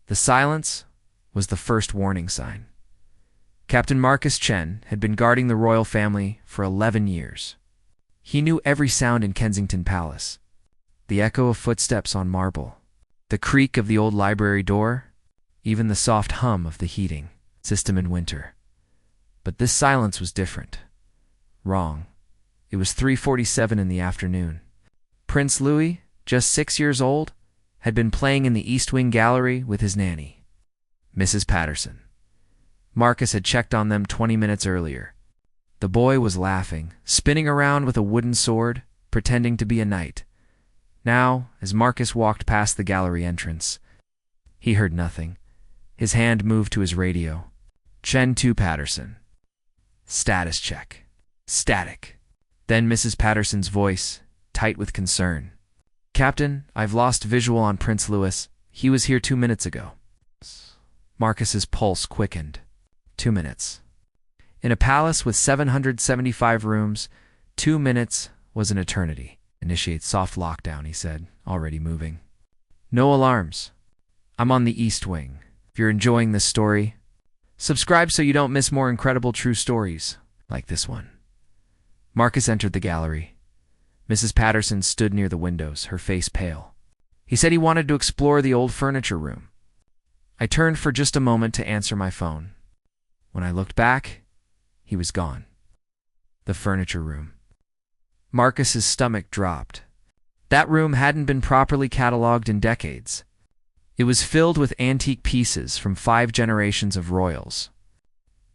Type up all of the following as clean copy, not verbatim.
The silence was the first warning sign. Captain Marcus Chen had been guarding the royal family for 11 years. He knew every sound in Kensington Palace. The echo of footsteps on marble, the creak of the old library door, even the soft hum of the heating system in winter. But this silence was different. Wrong. It was 3:47 in the afternoon. Prince Louis, just 6 years old, had been playing in the East Wing gallery with his nanny, Mrs. Patterson. Marcus had checked on them 20 minutes earlier. The boy was laughing, spinning around with a wooden sword, pretending to be a knight. Now, as Marcus walked past the gallery entrance, he heard nothing. His hand moved to his radio. Chen 2 Patterson. Status check. Static. Then Mrs. Patterson's voice, tight with concern. Captain, I've lost visual on Prince Louis. He was here 2 minutes ago. Marcus's pulse quickened. 2 minutes. In a palace with 775 rooms, 2 minutes was an eternity. Initiate soft lockdown, he said, already moving. No alarms. I'm on the East Wing. If you're enjoying this story, subscribe so you don't miss more incredible true stories like this one. Marcus entered the gallery. Mrs. Patterson stood near the windows, her face pale. He said he wanted to explore the old furniture room. I turned for just a moment to answer my phone. When I looked back, he was gone. The furniture room. Marcus's stomach dropped. That room hadn't been properly cataloged in decades. It was filled with antique pieces from 5 generations of royals.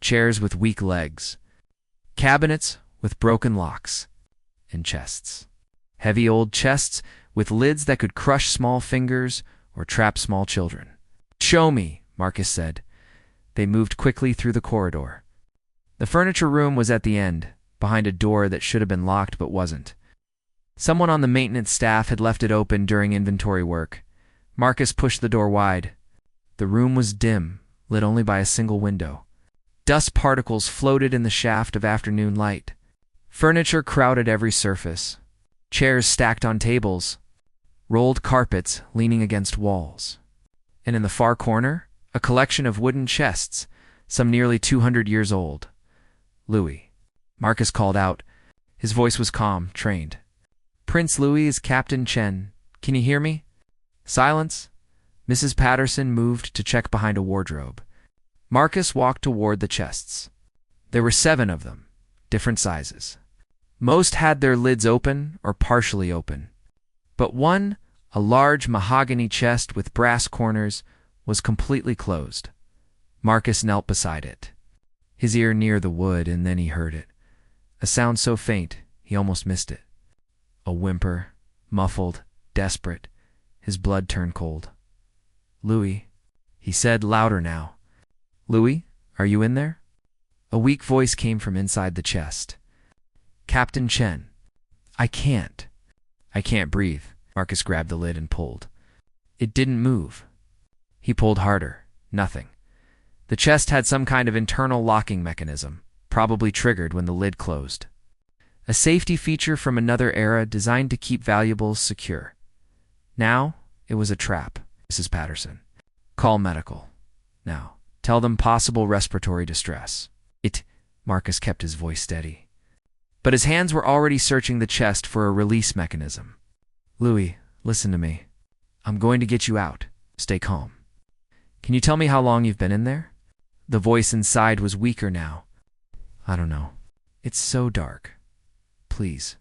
Chairs with weak legs, cabinets with broken locks, and chests. Heavy old chests with lids that could crush small fingers or trap small children. Show me, Marcus said. They moved quickly through the corridor. The furniture room was at the end, behind a door that should have been locked but wasn't. Someone on the maintenance staff had left it open during inventory work. Marcus pushed the door wide. The room was dim, lit only by a single window. Dust particles floated in the shaft of afternoon light. Furniture crowded every surface. Chairs stacked on tables. Rolled carpets leaning against walls. And in the far corner, a collection of wooden chests, some nearly 200 years old. Louis. Marcus called out. His voice was calm, trained. Prince Louis is Captain Chen. Can you hear me? Silence. Mrs. Patterson moved to check behind a wardrobe. Marcus walked toward the chests. There were 7 of them, different sizes. Most had their lids open or partially open. But one, a large mahogany chest with brass corners, was completely closed. Marcus knelt beside it, his ear near the wood, and then he heard it. A sound so faint, he almost missed it. A whimper, muffled, desperate. His blood turned cold. Louis, he said, louder now. Louis, are you in there? A weak voice came from inside the chest. Captain Chen. I can't breathe. Marcus grabbed the lid and pulled. It didn't move. He pulled harder. Nothing. The chest had some kind of internal locking mechanism, probably triggered when the lid closed. A safety feature from another era designed to keep valuables secure. Now, it was a trap. Mrs. Patterson. Call medical. Now, tell them possible respiratory distress. Marcus kept his voice steady. But his hands were already searching the chest for a release mechanism. Louis, listen to me. I'm going to get you out. Stay calm. Can you tell me how long you've been in there? The voice inside was weaker now. I don't know. It's so dark. Please.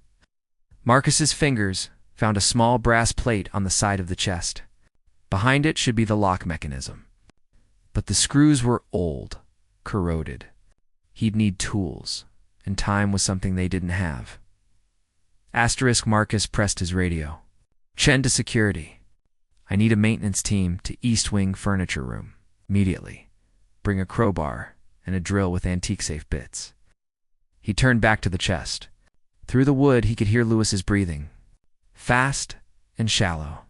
Marcus's fingers found a small brass plate on the side of the chest. Behind it should be the lock mechanism. But the screws were old, corroded. He'd need tools, and time was something they didn't have. Asterisk. Marcus pressed his radio. Chen to security. I need a maintenance team to East Wing furniture room. Immediately. Bring a crowbar and a drill with antique-safe bits. He turned back to the chest. Through the wood, he could hear Louis's breathing. Fast and shallow.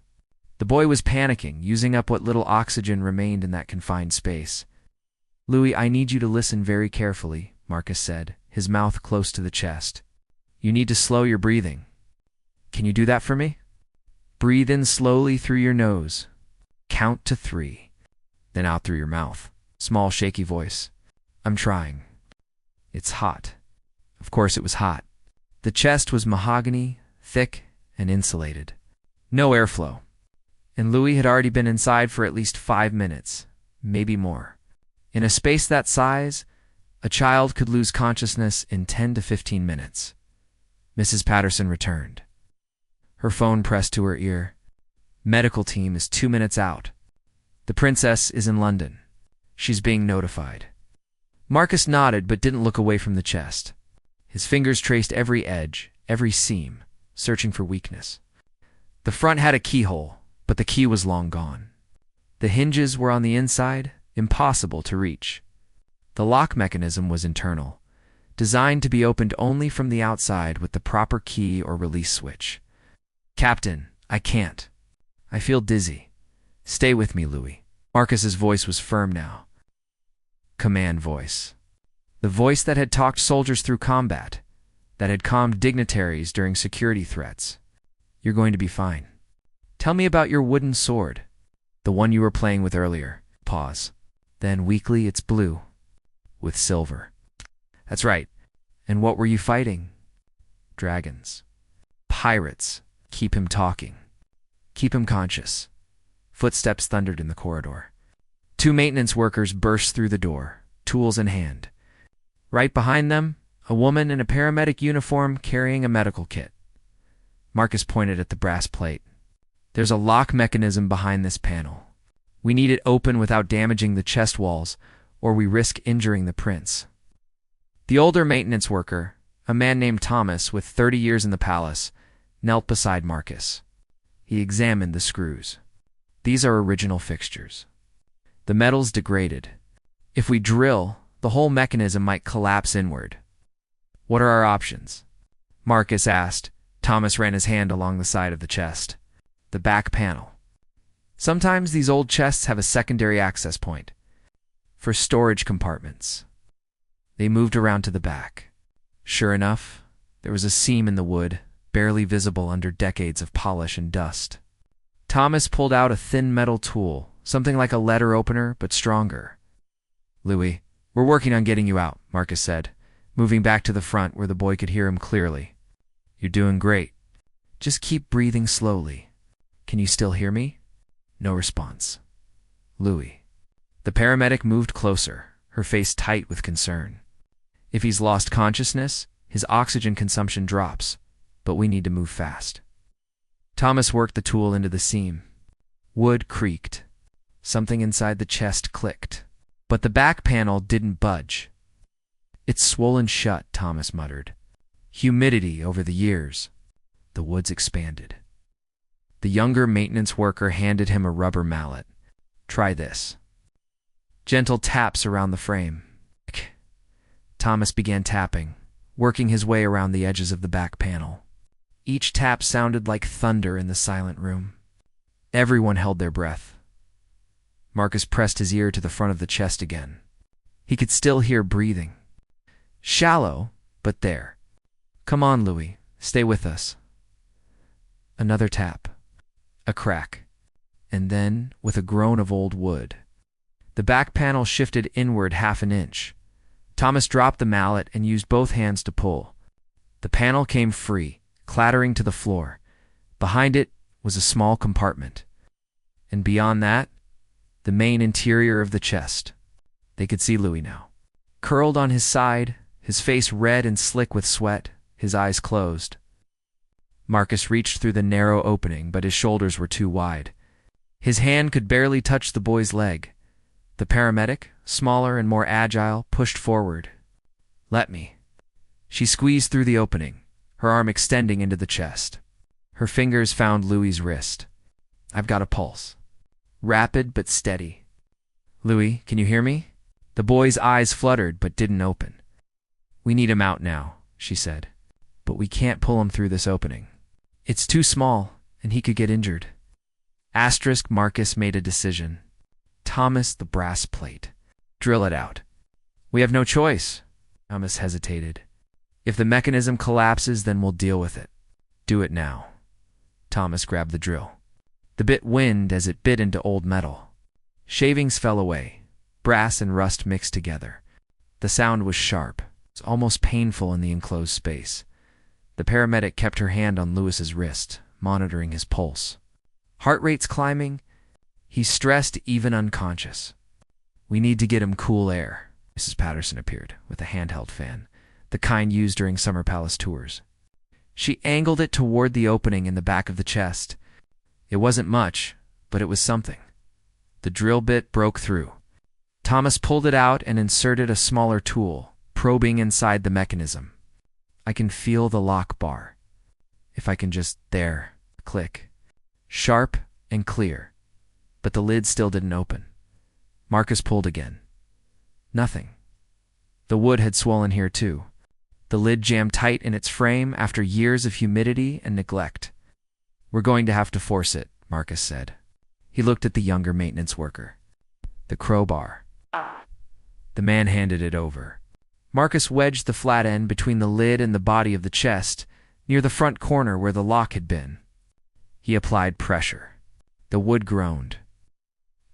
The boy was panicking, using up what little oxygen remained in that confined space. Louis, I need you to listen very carefully, Marcus said, his mouth close to the chest. You need to slow your breathing. Can you do that for me? Breathe in slowly through your nose. Count to 3. then out through your mouth. Small, shaky voice. I'm trying. It's hot. Of course it was hot. The chest was mahogany, thick and insulated. No airflow. And Louis had already been inside for at least 5 minutes, maybe more. In a space that size, a child could lose consciousness in 10 to 15 minutes. Mrs. Patterson returned. Her phone pressed to her ear. Medical team is 2 minutes out. The princess is in London. She's being notified. Marcus nodded but didn't look away from the chest. His fingers traced every edge, every seam, searching for weakness. The front had a keyhole, but the key was long gone. The hinges were on the inside, impossible to reach. The lock mechanism was internal, designed to be opened only from the outside with the proper key or release switch. Captain, I can't. I feel dizzy. Stay with me, Louis. Marcus's voice was firm now. Command voice. The voice that had talked soldiers through combat, that had calmed dignitaries during security threats. You're going to be fine. Tell me about your wooden sword, the one you were playing with earlier. Pause. Then weakly, it's blue, with silver. That's right. And what were you fighting? Dragons. Pirates. Keep him talking. Keep him conscious. Footsteps thundered in the corridor. 2 maintenance workers burst through the door, tools in hand. Right behind them, a woman in a paramedic uniform carrying a medical kit. Marcus pointed at the brass plate. There's a lock mechanism behind this panel. We need it open without damaging the chest walls, or we risk injuring the prince. The older maintenance worker, a man named Thomas with 30 years in the palace, knelt beside Marcus. He examined the screws. These are original fixtures. The metal's degraded. If we drill, the whole mechanism might collapse inward. What are our options? Marcus asked. Thomas ran his hand along the side of the chest. The back panel. Sometimes these old chests have a secondary access point for storage compartments. They moved around to the back. Sure enough, there was a seam in the wood, barely visible under decades of polish and dust. Thomas pulled out a thin metal tool, something like a letter opener, but stronger. Louis, we're working on getting you out, Marcus said, moving back to the front where the boy could hear him clearly. You're doing great. Just keep breathing slowly. Can you still hear me? No response. Louis. The paramedic moved closer, her face tight with concern. If he's lost consciousness, his oxygen consumption drops, but we need to move fast. Thomas worked the tool into the seam. Wood creaked. Something inside the chest clicked. But the back panel didn't budge. It's swollen shut, Thomas muttered. Humidity over the years. The woods expanded. The younger maintenance worker handed him a rubber mallet. Try this. Gentle taps around the frame. Thomas began tapping, working his way around the edges of the back panel. Each tap sounded like thunder in the silent room. Everyone held their breath. Marcus pressed his ear to the front of the chest again. He could still hear breathing. Shallow, but there. Come on, Louis. Stay with us. Another tap. A crack. And then, with a groan of old wood, the back panel shifted inward 1/2 inch. Thomas dropped the mallet and used both hands to pull. The panel came free, clattering to the floor. Behind it was a small compartment. And beyond that, the main interior of the chest. They could see Louis now. Curled on his side, his face red and slick with sweat, his eyes closed. Marcus reached through the narrow opening, but his shoulders were too wide. His hand could barely touch the boy's leg. The paramedic, smaller and more agile, pushed forward. Let me. She squeezed through the opening, her arm extending into the chest. Her fingers found Louis's wrist. I've got a pulse. Rapid but steady. Louis, can you hear me? The boy's eyes fluttered but didn't open. We need him out now, she said. But we can't pull him through this opening. It's too small, and he could get injured. Marcus made a decision. Thomas, the brass plate. Drill it out. We have no choice. Thomas hesitated. If the mechanism collapses, then we'll deal with it. Do it now. Thomas grabbed the drill. The bit whined as it bit into old metal. Shavings fell away. Brass and rust mixed together. The sound was sharp. It was almost painful in the enclosed space. The paramedic kept her hand on Lewis's wrist, monitoring his pulse. Heart rate's climbing. He's stressed, even unconscious. We need to get him cool air. Mrs. Patterson appeared with a handheld fan, the kind used during summer palace tours. She angled it toward the opening in the back of the chest. It wasn't much, but it was something. The drill bit broke through. Thomas pulled it out and inserted a smaller tool, probing inside the mechanism. I can feel the lock bar. If I can just... There. Click. Sharp and clear. But the lid still didn't open. Marcus pulled again. Nothing. The wood had swollen here too. The lid jammed tight in its frame after years of humidity and neglect. We're going to have to force it, Marcus said. He looked at the younger maintenance worker. The crowbar. The man handed it over. Marcus wedged the flat end between the lid and the body of the chest, near the front corner where the lock had been. He applied pressure. The wood groaned.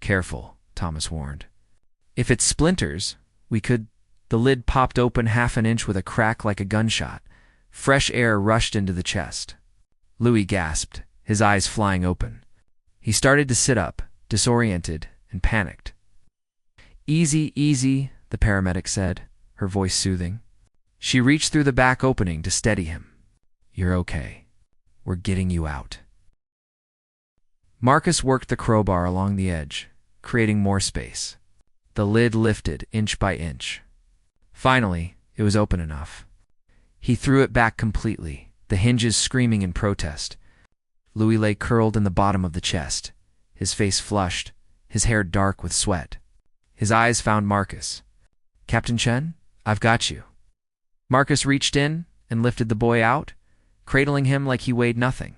Careful, Thomas warned. If it splinters, we could... The lid popped open half an inch with a crack like a gunshot. Fresh air rushed into the chest. Louis gasped, his eyes flying open. He started to sit up, disoriented and panicked. Easy, easy, the paramedic said, her voice soothing. She reached through the back opening to steady him. You're okay. We're getting you out. Marcus worked the crowbar along the edge, creating more space. The lid lifted inch by inch. Finally, it was open enough. He threw it back completely, the hinges screaming in protest. Louis lay curled in the bottom of the chest, his face flushed, his hair dark with sweat. His eyes found Marcus. Captain Chen, I've got you. Marcus reached in and lifted the boy out, cradling him like he weighed nothing.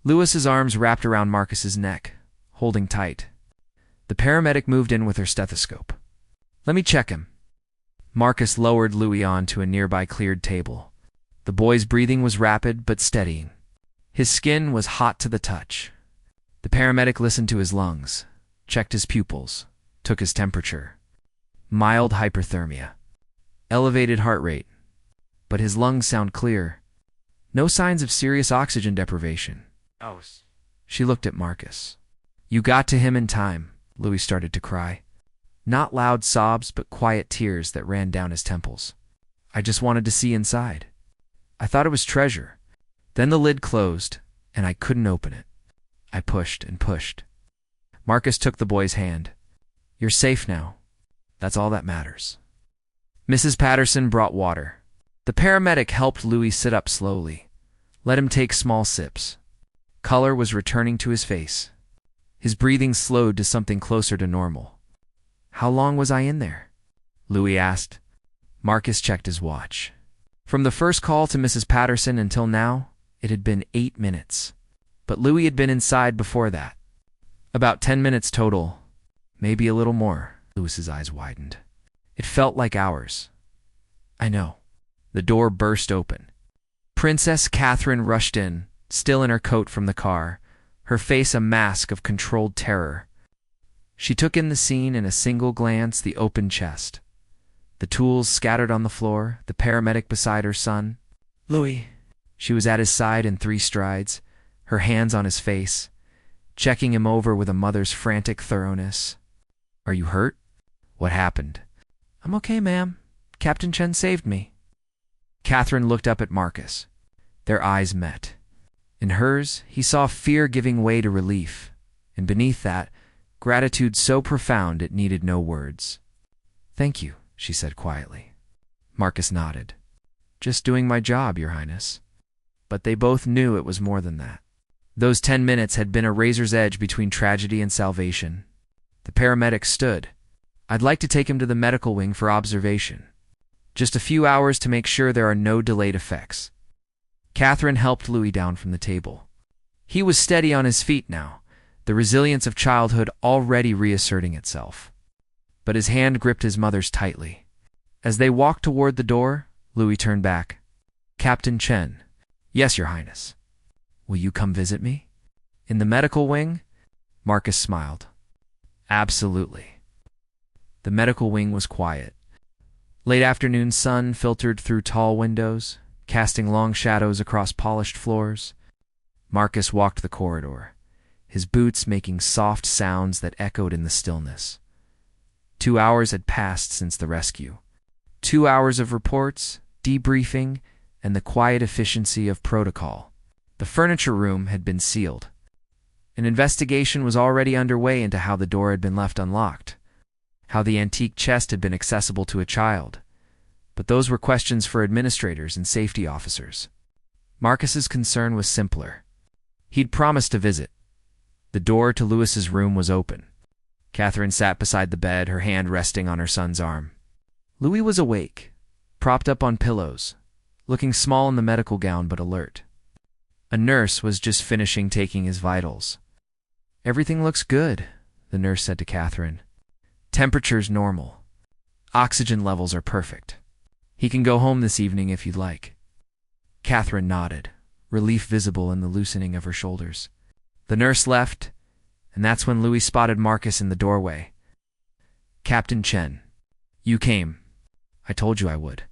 Lewis's arms wrapped around Marcus's neck, holding tight. The paramedic moved in with her stethoscope. Let me check him. Marcus lowered Louis onto a nearby cleared table. The boy's breathing was rapid but steadying. His skin was hot to the touch. The paramedic listened to his lungs, checked his pupils, took his temperature. Mild hyperthermia. Elevated heart rate. But his lungs sound clear. No signs of serious oxygen deprivation. She looked at Marcus. You got to him in time, Louis started to cry. Not loud sobs, but quiet tears that ran down his temples. I just wanted to see inside. I thought it was treasure. Then the lid closed, and I couldn't open it. I pushed and pushed. Marcus took the boy's hand. You're safe now. That's all that matters. Mrs. Patterson brought water. The paramedic helped Louis sit up slowly. Let him take small sips. Color was returning to his face. His breathing slowed to something closer to normal. How long was I in there? Louis asked. Marcus checked his watch. From the first call to Mrs. Patterson until now, it had been 8 minutes. But Louis had been inside before that. About 10 minutes total. Maybe a little more. Lewis's eyes widened. It felt like hours. I know. The door burst open. Princess Catherine rushed in, still in her coat from the car, her face a mask of controlled terror. She took in the scene in a single glance, the open chest. The tools scattered on the floor, the paramedic beside her son. Louis. She was at his side in 3 strides, her hands on his face, checking him over with a mother's frantic thoroughness. Are you hurt? What happened? I'm okay, ma'am. Captain Chen saved me. Catherine looked up at Marcus. Their eyes met. In hers, he saw fear giving way to relief, and beneath that, gratitude so profound it needed no words. Thank you, she said quietly. Marcus nodded. Just doing my job, Your Highness. But they both knew it was more than that. Those 10 minutes had been a razor's edge between tragedy and salvation. The paramedic stood. I'd like to take him to the medical wing for observation. Just a few hours to make sure there are no delayed effects. Catherine helped Louis down from the table. He was steady on his feet now, the resilience of childhood already reasserting itself. But his hand gripped his mother's tightly. As they walked toward the door, Louis turned back. Captain Chen. Yes, Your Highness. Will you come visit me? In the medical wing? Marcus smiled. Absolutely. The medical wing was quiet. Late afternoon sun filtered through tall windows, casting long shadows across polished floors. Marcus walked the corridor, his boots making soft sounds that echoed in the stillness. 2 hours had passed since the rescue. 2 hours of reports, debriefing, and the quiet efficiency of protocol. The furniture room had been sealed. An investigation was already underway into how the door had been left unlocked, how the antique chest had been accessible to a child. But those were questions for administrators and safety officers. Marcus's concern was simpler. He'd promised to visit. The door to Louis's room was open. Catherine sat beside the bed, her hand resting on her son's arm. Louis was awake, propped up on pillows, looking small in the medical gown but alert. A nurse was just finishing taking his vitals. "Everything looks good," the nurse said to Catherine. "Temperature's normal. Oxygen levels are perfect. He can go home this evening if you'd like." Catherine nodded, relief visible in the loosening of her shoulders. The nurse left, and that's when Louis spotted Marcus in the doorway. "Captain Chen, you came. I told you I would."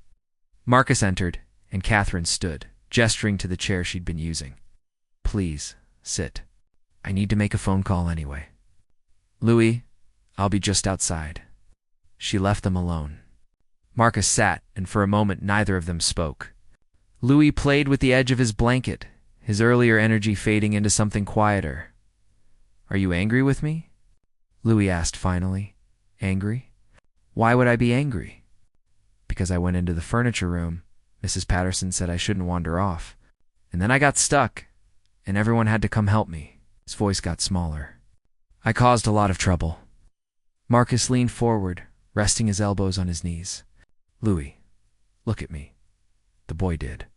Marcus entered, and Catherine stood, gesturing to the chair she'd been using. "Please, sit. I need to make a phone call anyway." "Louis, I'll be just outside." She left them alone. Marcus sat, and for a moment neither of them spoke. Louis played with the edge of his blanket, his earlier energy fading into something quieter. "Are you angry with me?" Louis asked finally. "Angry? Why would I be angry?" "Because I went into the furniture room. Mrs. Patterson said I shouldn't wander off. And then I got stuck, and everyone had to come help me." His voice got smaller. "I caused a lot of trouble." Marcus leaned forward, resting his elbows on his knees. "Louis, look at me." The boy did.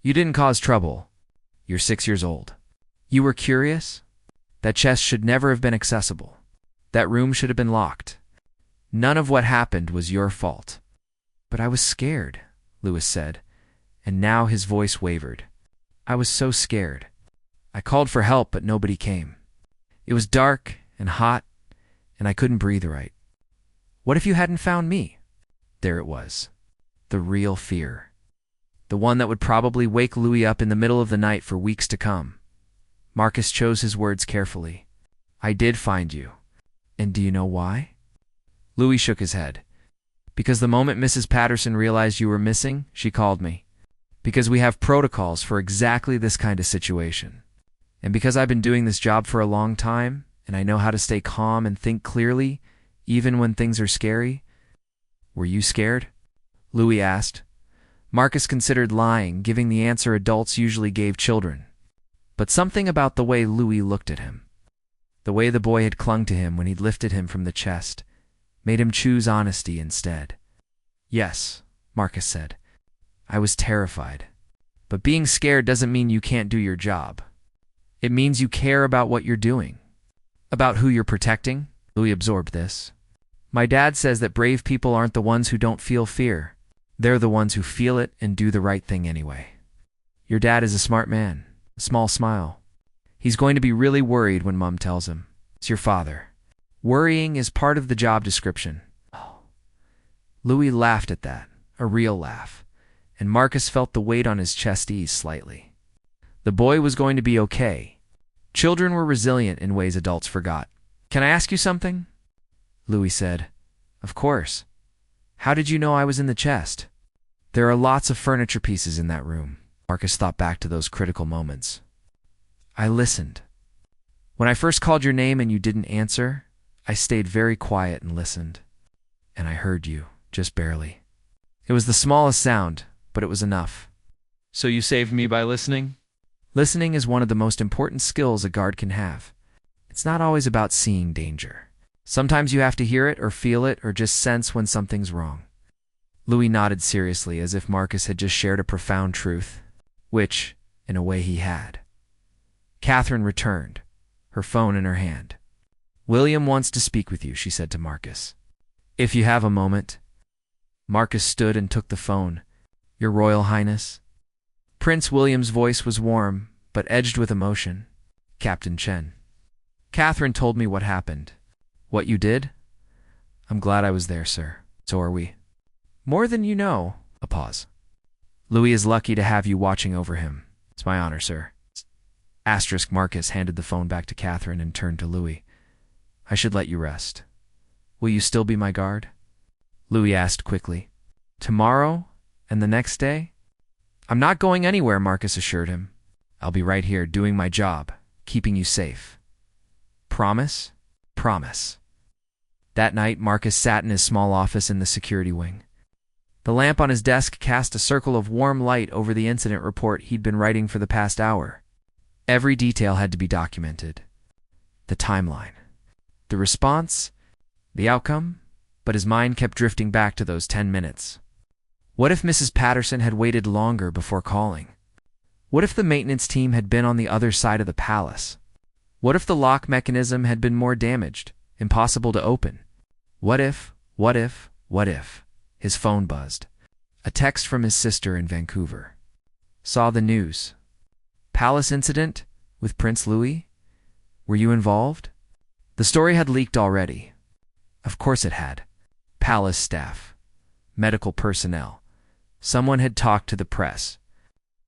"You didn't cause trouble. You're 6 years old. You were curious? That chest should never have been accessible. That room should have been locked. None of what happened was your fault." "But I was scared," Louis said, and now his voice wavered. "I was so scared. I called for help, but nobody came. It was dark and hot, and I couldn't breathe right. What if you hadn't found me?" There it was. The real fear. The one that would probably wake Louis up in the middle of the night for weeks to come. Marcus chose his words carefully. "I did find you. And do you know why?" Louis shook his head. "Because the moment Mrs. Patterson realized you were missing, she called me. Because we have protocols for exactly this kind of situation. And because I've been doing this job for a long time, and I know how to stay calm and think clearly, even when things are scary." "Were you scared?" Louis asked. Marcus considered lying, giving the answer adults usually gave children. But something about the way Louis looked at him, the way the boy had clung to him when he'd lifted him from the chest, made him choose honesty instead. "Yes," Marcus said. "I was terrified. But being scared doesn't mean you can't do your job. It means you care about what you're doing. About who you're protecting." Louis absorbed this. "My dad says that brave people aren't the ones who don't feel fear. They're the ones who feel it and do the right thing anyway." "Your dad is a smart man." A small smile. "He's going to be really worried when Mom tells him. It's your father. Worrying is part of the job description." Oh. Louis laughed at that, a real laugh, and Marcus felt the weight on his chest ease slightly. The boy was going to be okay. Children were resilient in ways adults forgot. "Can I ask you something?" Louis said. "Of course. How did you know I was in the chest?" "There are lots of furniture pieces in that room." Marcus thought back to those critical moments. "I listened. When I first called your name and you didn't answer, I stayed very quiet and listened. And I heard you, just barely. It was the smallest sound, but it was enough." "So you saved me by listening?" Listening is one of the most important skills a guard can have. It's not always about seeing danger. Sometimes you have to hear it or feel it or just sense when something's wrong. Louis nodded seriously as if Marcus had just shared a profound truth, which, in a way, he had. Catherine returned, her phone in her hand. "William wants to speak with you," she said to Marcus. "If you have a moment." Marcus stood and took the phone. "Your Royal Highness?" Prince William's voice was warm, but edged with emotion. "Captain Chen. Catherine told me what happened. What you did? I'm glad I was there, sir. So are we. More than you know. A pause. Louis is lucky to have you watching over him. It's my honor, sir. Asterisk Marcus handed the phone back to Catherine and turned to Louis. I should let you rest. Will you still be my guard? Louis asked quickly. Tomorrow and the next day? I'm not going anywhere, Marcus assured him. I'll be right here doing my job, keeping you safe. Promise? Promise. That night, Marcus sat in his small office in the security wing. The lamp on his desk cast a circle of warm light over the incident report he'd been writing for the past hour. Every detail had to be documented. The timeline. The response. The outcome. But his mind kept drifting back to those 10 minutes. What if Mrs. Patterson had waited longer before calling? What if the maintenance team had been on the other side of the palace? What if the lock mechanism had been more damaged, impossible to open? What if? His phone buzzed. A text from his sister in Vancouver. Saw the news. Palace incident with Prince Louis? Were you involved? The story had leaked already. Of course it had. Palace staff. Medical personnel. Someone had talked to the press.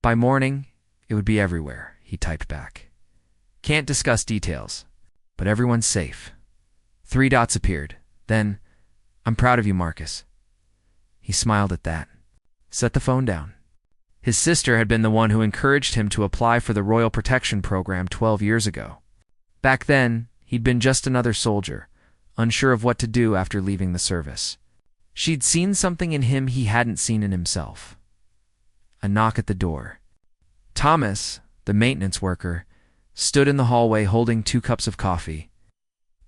By morning, it would be everywhere, he typed back. Can't discuss details, but everyone's safe. 3 dots appeared. Then, I'm proud of you, Marcus. He smiled at that. Set the phone down. His sister had been the one who encouraged him to apply for the Royal Protection Program 12 years ago. Back then, he'd been just another soldier, unsure of what to do after leaving the service. She'd seen something in him he hadn't seen in himself. A knock at the door. Thomas, the maintenance worker, stood in the hallway holding 2 cups of coffee.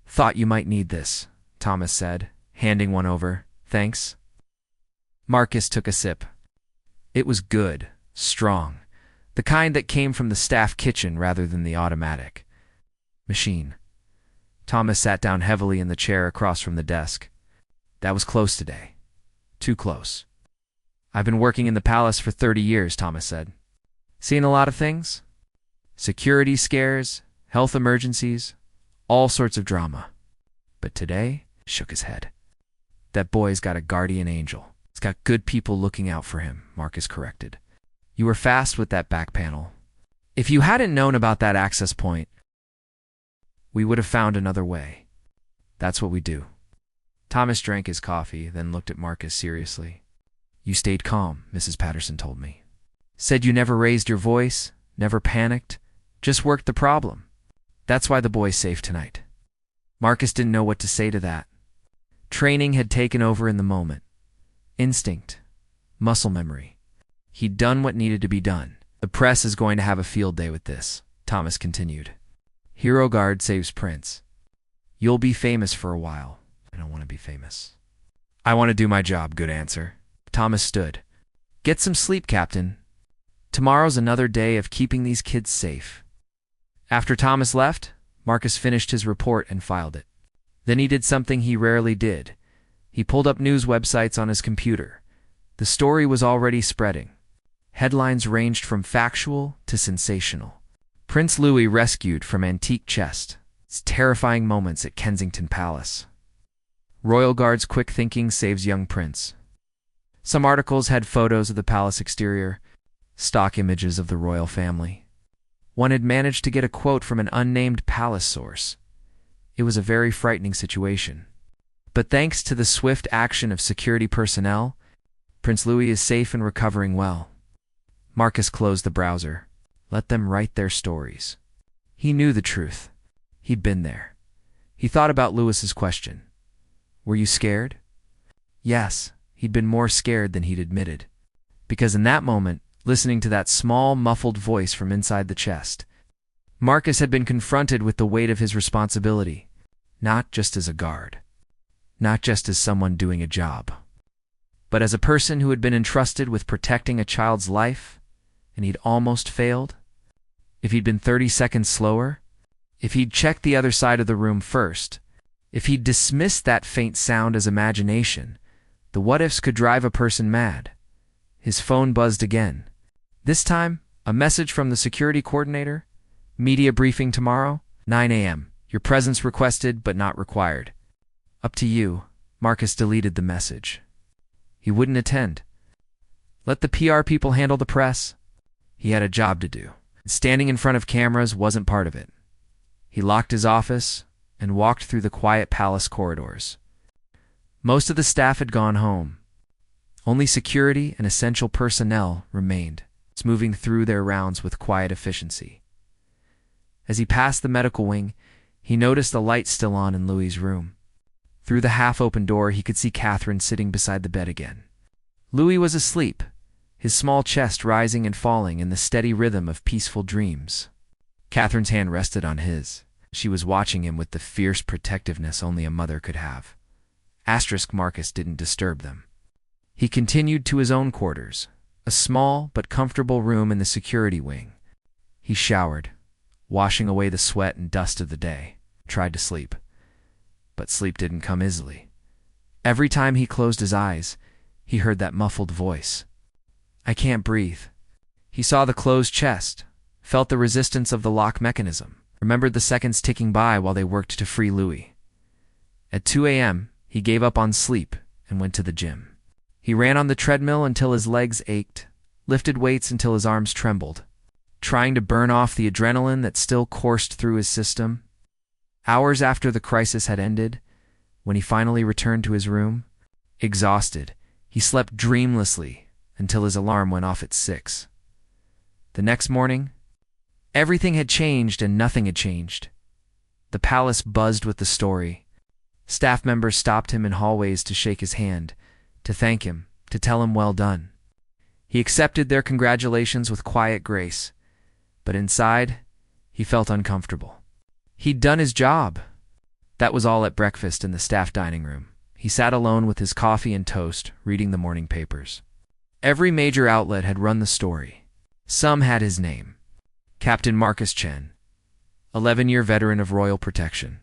Thought you might need this, Thomas said, handing one over. Thanks. Marcus took a sip. It was good, strong, the kind that came from the staff kitchen rather than the automatic machine. Thomas sat down heavily in the chair across from the desk. That was close today. Too close. I've been working in the palace for 30 years, Thomas said. Seen a lot of things? Security scares, health emergencies, all sorts of drama. But today, shook his head. That boy's got a guardian angel. He's got good people looking out for him, Marcus corrected. You were fast with that back panel. If you hadn't known about that access point, we would have found another way. That's what we do. Thomas drank his coffee, then looked at Marcus seriously. You stayed calm, Mrs. Patterson told me. Said you never raised your voice, never panicked, just worked the problem. That's why the boy's safe tonight. Marcus didn't know what to say to that. Training had taken over in the moment. Instinct. Muscle memory. He'd done what needed to be done. The press is going to have a field day with this, Thomas continued. Hero Guard saves Prince. You'll be famous for a while. I don't want to be famous. I want to do my job, good answer. Thomas stood. Get some sleep, Captain. Tomorrow's another day of keeping these kids safe. After Thomas left, Marcus finished his report and filed it. Then he did something he rarely did. He pulled up news websites on his computer. The story was already spreading. Headlines ranged from factual to sensational. Prince Louis rescued from antique chest. It's terrifying moments at Kensington Palace. Royal Guard's quick thinking saves young prince. Some articles had photos of the palace exterior, stock images of the royal family. One had managed to get a quote from an unnamed palace source. It was a very frightening situation. But thanks to the swift action of security personnel, Prince Louis is safe and recovering well. Marcus closed the browser. Let them write their stories. He knew the truth. He'd been there. He thought about Louis's question. Were you scared? Yes, he'd been more scared than he'd admitted. Because in that moment, listening to that small, muffled voice from inside the chest, Marcus had been confronted with the weight of his responsibility, not just as a guard, not just as someone doing a job, but as a person who had been entrusted with protecting a child's life, and he'd almost failed. If he'd been 30 seconds slower, if he'd checked the other side of the room first, if he'd dismissed that faint sound as imagination, the what-ifs could drive a person mad. His phone buzzed again. This time, a message from the security coordinator. Media briefing tomorrow, 9 a.m. Your presence requested but not required. Up to you. Marcus deleted the message. He wouldn't attend. Let the PR people handle the press. He had a job to do. Standing in front of cameras wasn't part of it. He locked his office and walked through the quiet palace corridors. Most of the staff had gone home. Only security and essential personnel remained, moving through their rounds with quiet efficiency. As he passed the medical wing, he noticed the light still on in Louis's room. Through the half-open door, he could see Catherine sitting beside the bed again. Louis was asleep, his small chest rising and falling in the steady rhythm of peaceful dreams. Catherine's hand rested on his. She was watching him with the fierce protectiveness only a mother could have. Marcus didn't disturb them. He continued to his own quarters, a small but comfortable room in the security wing. He showered, washing away the sweat and dust of the day, tried to sleep. But sleep didn't come easily. Every time he closed his eyes, he heard that muffled voice. I can't breathe. He saw the closed chest, felt the resistance of the lock mechanism, remembered the seconds ticking by while they worked to free Louis. At 2 a.m., he gave up on sleep and went to the gym. He ran on the treadmill until his legs ached, lifted weights until his arms trembled, trying to burn off the adrenaline that still coursed through his system. Hours after the crisis had ended, when he finally returned to his room, exhausted, he slept dreamlessly until his alarm went off at 6. The next morning, everything had changed and nothing had changed. The palace buzzed with the story. Staff members stopped him in hallways to shake his hand, to thank him, to tell him well done. He accepted their congratulations with quiet grace, but inside, he felt uncomfortable. He'd done his job. That was all at breakfast in the staff dining room. He sat alone with his coffee and toast, reading the morning papers. Every major outlet had run the story. Some had his name. Captain Marcus Chen, 11-year veteran of royal protection.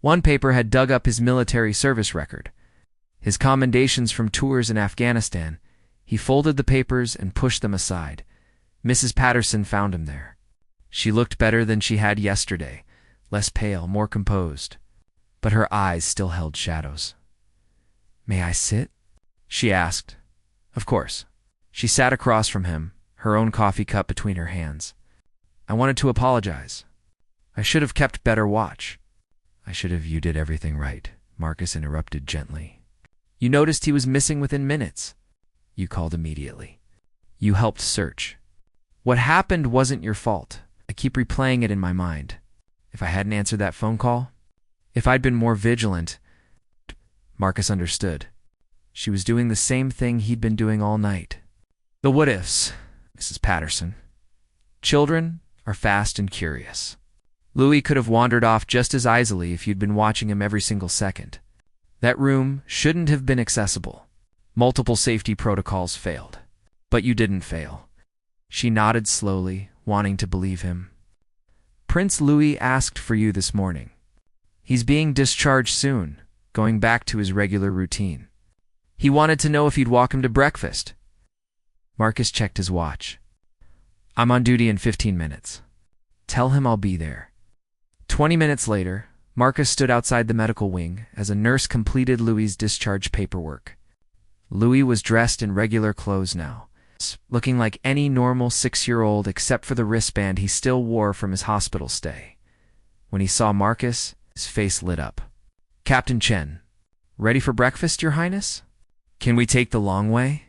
One paper had dug up his military service record, his commendations from tours in Afghanistan. He folded the papers and pushed them aside. Mrs. Patterson found him there. She looked better than she had yesterday, less pale, more composed. But her eyes still held shadows. May I sit? She asked. Of course. She sat across from him, her own coffee cup between her hands. I wanted to apologize. I should have kept better watch. You did everything right, Marcus interrupted gently. You noticed he was missing within minutes. You called immediately. You helped search. What happened wasn't your fault. I keep replaying it in my mind. If I hadn't answered that phone call, if I'd been more vigilant. Marcus understood. She was doing the same thing he'd been doing all night. The what-ifs, Mrs. Patterson. Children are fast and curious. Louis could have wandered off just as easily if you'd been watching him every single second. That room shouldn't have been accessible. Multiple safety protocols failed. But you didn't fail. She nodded slowly, wanting to believe him. Prince Louis asked for you this morning. He's being discharged soon, going back to his regular routine. He wanted to know if you'd walk him to breakfast. Marcus checked his watch. I'm on duty in 15 minutes. Tell him I'll be there. 20 minutes later, Marcus stood outside the medical wing as a nurse completed Louis's discharge paperwork. Louis was dressed in regular clothes now, looking like any normal 6-year-old except for the wristband he still wore from his hospital stay. When he saw Marcus, his face lit up. Captain Chen, ready for breakfast, Your Highness? Can we take the long way?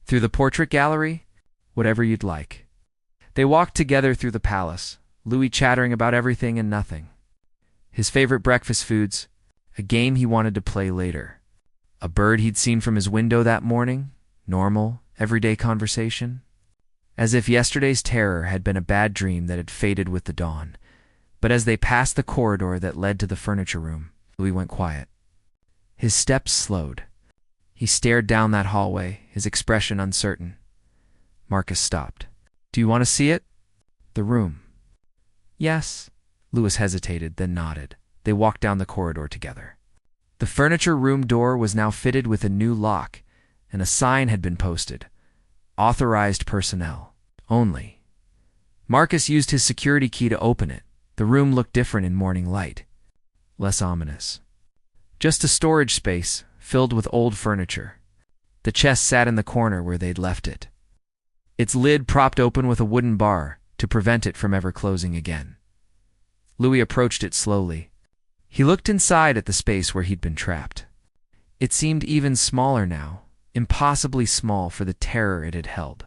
Through the portrait gallery? Whatever you'd like. They walked together through the palace, Louis chattering about everything and nothing. His favorite breakfast foods, a game he wanted to play later. A bird he'd seen from his window that morning, normal, everyday conversation. As if yesterday's terror had been a bad dream that had faded with the dawn. But as they passed the corridor that led to the furniture room, Louis went quiet. His steps slowed. He stared down that hallway, his expression uncertain. Marcus stopped. Do you want to see it? The room. Yes. Louis hesitated, then nodded. They walked down the corridor together. The furniture room door was now fitted with a new lock, and a sign had been posted. Authorized personnel. Only. Marcus used his security key to open it. The room looked different in morning light. Less ominous. Just a storage space filled with old furniture. The chest sat in the corner where they'd left it, its lid propped open with a wooden bar to prevent it from ever closing again. Louis approached it slowly. He looked inside at the space where he'd been trapped. It seemed even smaller now, impossibly small for the terror it had held.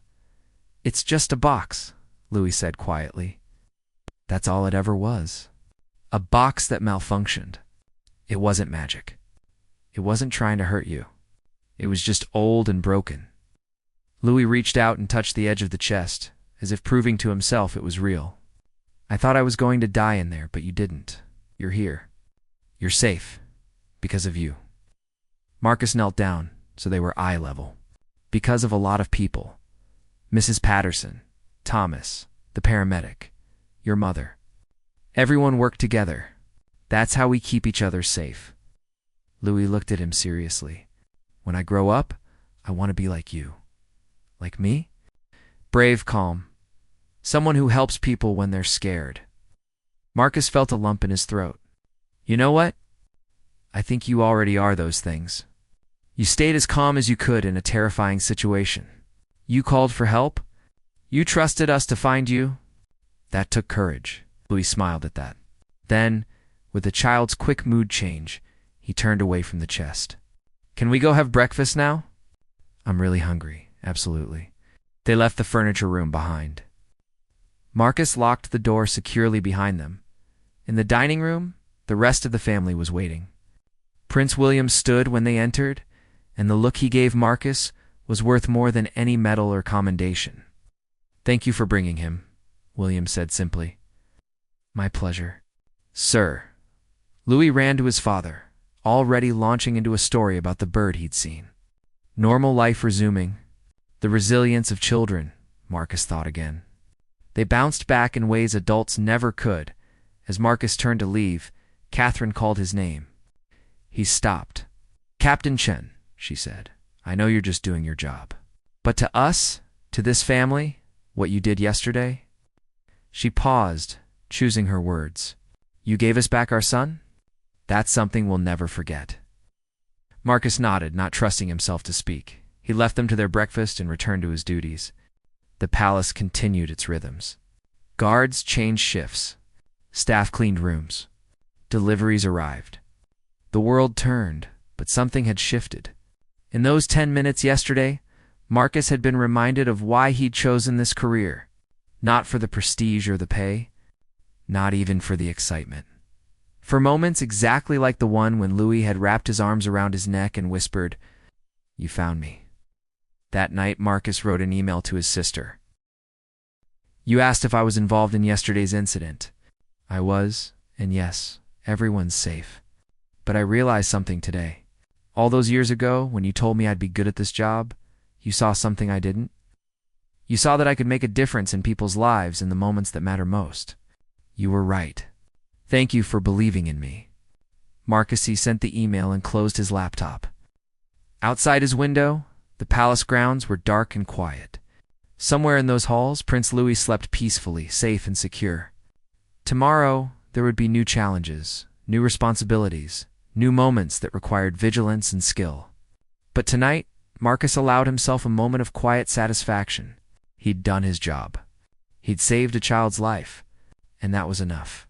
"It's just a box," Louis said quietly. That's all it ever was. A box that malfunctioned. It wasn't magic. It wasn't trying to hurt you. It was just old and broken. Louis reached out and touched the edge of the chest, as if proving to himself it was real. "I thought I was going to die in there, but you didn't. You're here. You're safe. Because of you." Marcus knelt down, so they were eye level. Because of a lot of people. Mrs. Patterson, Thomas, the paramedic, your mother. Everyone worked together. That's how we keep each other safe. Louis looked at him seriously. "When I grow up, I want to be like you." "Like me?" "Brave, calm. Someone who helps people when they're scared." Marcus felt a lump in his throat. "You know what? I think you already are those things. You stayed as calm as you could in a terrifying situation. You called for help. You trusted us to find you. That took courage." Louis smiled at that. Then, with a child's quick mood change, he turned away from the chest. "Can we go have breakfast now?" "I'm really hungry, absolutely." They left the furniture room behind. Marcus locked the door securely behind them. In the dining room, the rest of the family was waiting. Prince William stood when they entered, and the look he gave Marcus was worth more than any medal or commendation. "Thank you for bringing him," William said simply. "My pleasure, sir." Louis ran to his father, already launching into a story about the bird he'd seen. Normal life resuming. The resilience of children, Marcus thought again. They bounced back in ways adults never could. As Marcus turned to leave, Catherine called his name. He stopped. "Captain Chen," she said, "I know you're just doing your job. But to us, to this family, what you did yesterday?" She paused, choosing her words. "You gave us back our son? That's something we'll never forget." Marcus nodded, not trusting himself to speak. He left them to their breakfast and returned to his duties. The palace continued its rhythms. Guards changed shifts. Staff cleaned rooms. Deliveries arrived. The world turned, but something had shifted. In those 10 minutes yesterday, Marcus had been reminded of why he'd chosen this career. Not for the prestige or the pay. Not even for the excitement. For moments exactly like the one when Louis had wrapped his arms around his neck and whispered, "You found me." That night, Marcus wrote an email to his sister. "You asked if I was involved in yesterday's incident. I was, and yes, everyone's safe. But I realized something today. All those years ago, when you told me I'd be good at this job, you saw something I didn't. You saw that I could make a difference in people's lives in the moments that matter most. You were right. Thank you for believing in me." Marcus sent the email and closed his laptop. Outside his window, the palace grounds were dark and quiet. Somewhere in those halls, Prince Louis slept peacefully, safe and secure. Tomorrow, there would be new challenges, new responsibilities, new moments that required vigilance and skill. But tonight, Marcus allowed himself a moment of quiet satisfaction. He'd done his job. He'd saved a child's life, and that was enough.